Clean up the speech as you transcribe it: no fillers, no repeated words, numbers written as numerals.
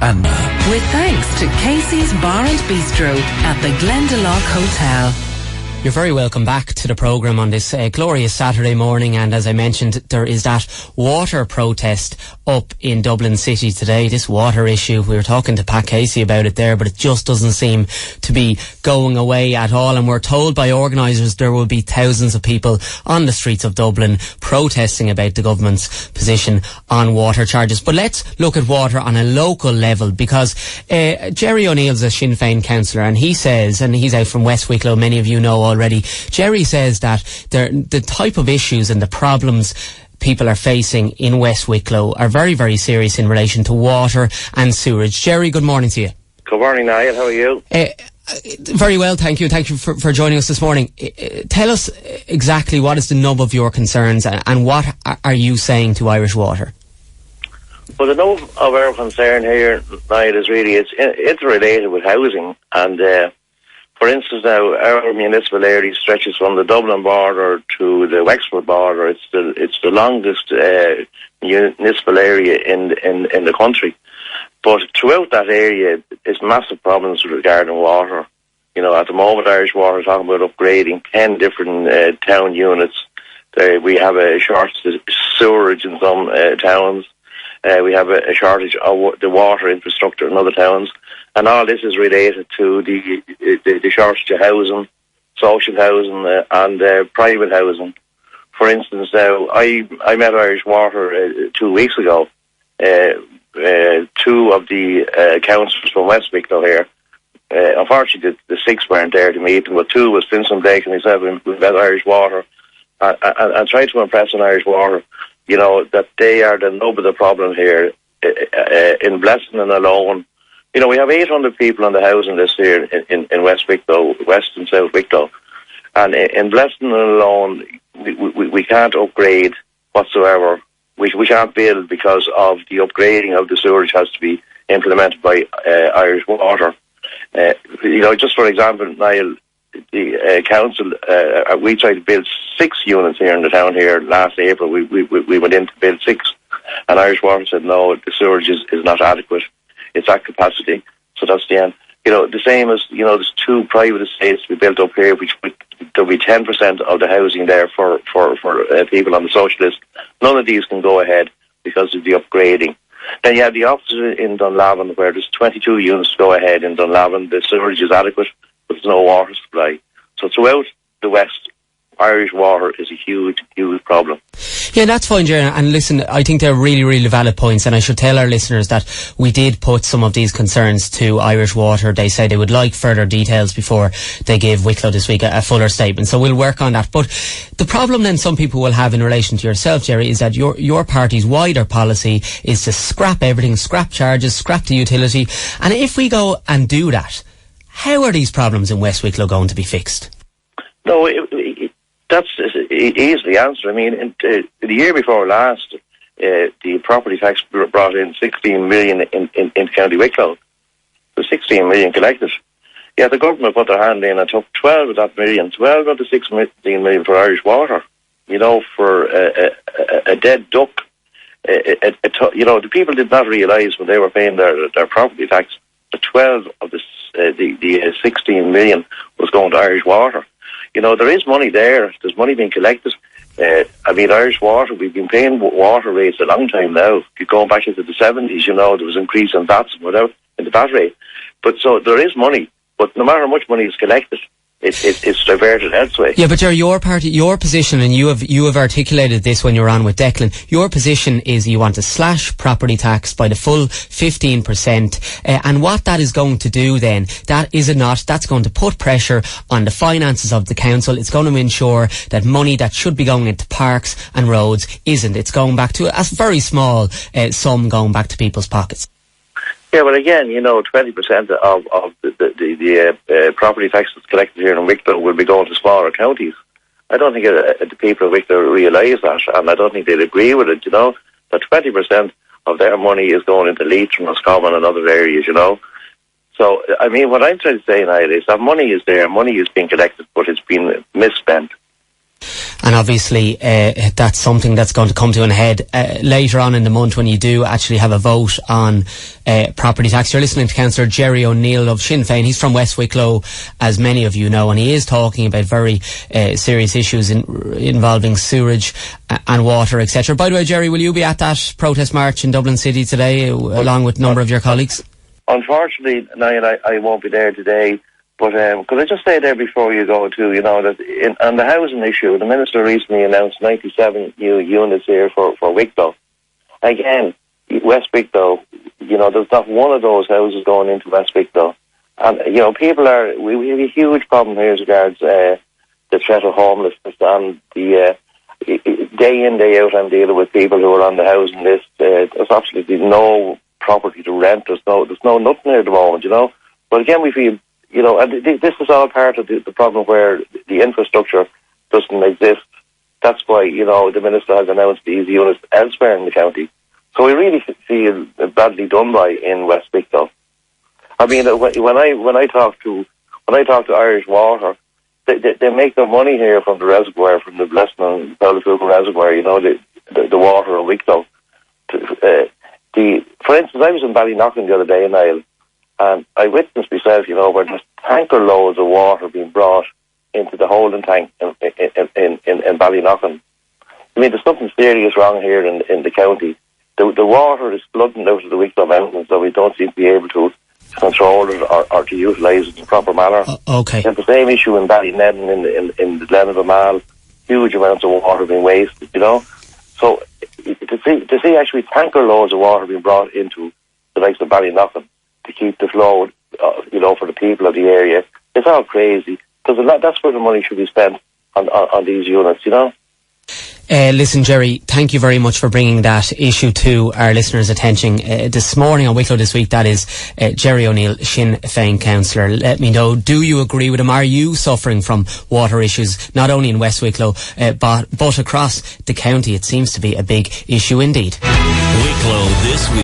and with thanks to Casey's Bar and Bistro at the Glendalough Hotel. You're very welcome back to the programme on this glorious Saturday morning, and as I mentioned, there is that water protest up in Dublin City today, this water issue. We were talking to Pat Casey about it there, but it just doesn't seem to be going away at all, and we're told by organisers there will be thousands of people on the streets of Dublin protesting about the government's position on water charges. But let's look at water on a local level, because Gerry O'Neill's a Sinn Fein councillor, and he says, and he's out from West Wicklow, many of you know already, Gerry says that the type of issues and the problems people are facing in West Wicklow are very, very serious in relation to water and sewerage. Gerry, good morning to you. Good morning, Niall. How are you? Very well, thank you. Thank you for joining us this morning. Tell us exactly what is the nub of your concerns, and what are you saying to Irish Water? Well, the nub of our concern here, Niall, is really it's interrelated with housing. And for instance, now our municipal area stretches from the Dublin border to the Wexford border. It's the longest municipal area in the country. But throughout that area, it's massive problems regarding water. You know, at the moment, Irish Water is talking about upgrading 10 different town units. We have a shortage of sewerage in some towns. We have a shortage of the water infrastructure in other towns. And all this is related to the shortage of housing, social housing and private housing. For instance, now, I met Irish Water 2 weeks ago. Two of the councillors from West Wicklow here. Unfortunately, the six weren't there to meet them, but two was Vincent Blake and myself. We met Irish Water and tried to impress on Irish Water, you know, that they are the nub of the problem here. In Blessing alone, you know, we have 800 people on the housing list here in West Wicklow, West and South Wicklow. And in Blessing alone, we can't upgrade whatsoever. We can't build because of the upgrading of the sewerage has to be implemented by Irish Water. You know, just for example, Niall, the council, we tried to build 6 units here in the town here last April. We went in to build 6, and Irish Water said no, the sewerage is not adequate. It's at capacity, so that's the end. You know, the same as, you know, there's 2 private estates to be built up here, which there'll be 10% of the housing there for people on the social list. None of these can go ahead because of the upgrading. Then you have the opposite in Dunlavin, where there's 22 units to go ahead in Dunlavin. The sewerage is adequate, but there's no water supply. So throughout the West, Irish Water is a huge, huge problem. Yeah, that's fine, Gerry. And listen, I think they're really, really valid points, and I should tell our listeners that we did put some of these concerns to Irish Water. They say they would like further details before they give Wicklow this week a fuller statement, so we'll work on that. But the problem then some people will have in relation to yourself, Gerry, is that your party's wider policy is to scrap everything, scrap charges, scrap the utility. And if we go and do that, how are these problems in West Wicklow going to be fixed? No, that's easily answered. I mean, the year before last, the property tax brought in 16 million in County Wicklow. The 16 million collected. Yeah, the government put their hand in and took 12 of that million, 12 of the 16 million for Irish Water. You know, for a dead duck. You know, the people did not realise when they were paying their property tax, the 12 of the 16 million was going to Irish Water. You know, there is money there. There's money being collected. I mean, Irish Water, we've been paying water rates a long time now. Going back into the 70s, you know, there was an increase in VATs and whatever, in the VAT rate. But so there is money. But no matter how much money is collected, it's diverted elsewhere. Yeah, but Gerry, your position, and you have articulated this when you were on with Declan, your position is you want to slash property tax by the full 15%, and what that is going to do then, that's going to put pressure on the finances of the council. It's going to ensure that money that should be going into parks and roads isn't. It's going back to a very small sum going back to people's pockets. Yeah, but again, you know, 20% of the property tax that's collected here in Wicklow will be going to smaller counties. I don't think the people of Wicklow realise that, and I don't think they'd agree with it, you know, that 20% of their money is going into Leitrim, Roscommon and other areas, you know. So, I mean, what I'm trying to say now is that money is there, money is being collected, but it's been misspent. And obviously, that's something that's going to come to an head later on in the month when you do actually have a vote on property tax. You're listening to Cllr Gerry O'Neill of Sinn Fein. He's from West Wicklow, as many of you know, and he is talking about very serious issues involving sewerage and water, etc. By the way, Gerry, will you be at that protest march in Dublin City today, along with a number of your colleagues? Unfortunately, Niall, I won't be there today. But could I just say there before you go too, you know, that on the housing issue, the Minister recently announced 97 new units here for Wicklow. Again, West Wicklow, you know, there's not one of those houses going into West Wicklow. And, you know, we have a huge problem here as regards the threat of homelessness, and the day in, day out I'm dealing with people who are on the housing list. There's absolutely no property to rent. There's no nothing here at the moment, you know. But again, we feel, you know, and this is all part of the problem where the infrastructure doesn't exist. That's why, you know, the Minister has announced these units elsewhere in the county. So we really feel badly done by in West Wicklow. I mean, when I talk to Irish Water, they make their money here from the reservoir, from the Blessing and Powellfull Reservoir. You know, the water of Wicklow. For instance, I was in Ballyknocken the other day, Niall, and I witnessed myself, you know, where there's tanker loads of water being brought into the holding tank in Ballyknocken. I mean, there's something serious wrong here in the county. The water is flooding out of the Wicklow Mountains, so we don't seem to be able to control it or to utilise it in a proper manner. Okay. And the same issue in Ballynedden in the Glen of Amal, huge amounts of water being wasted, you know. So to see actually tanker loads of water being brought into the likes of Ballyknocken to keep the flow, you know, for the people of the area, it's all crazy, because that's where the money should be spent on these units, you know. Listen, Gerry, thank you very much for bringing that issue to our listeners' attention this morning on Wicklow This Week. That is Gerry O'Neill, Sinn Fein councillor. Let me know, do you agree with him? Are you suffering from water issues, not only in West Wicklow, but across the county? It seems to be a big issue indeed. Wicklow This Week.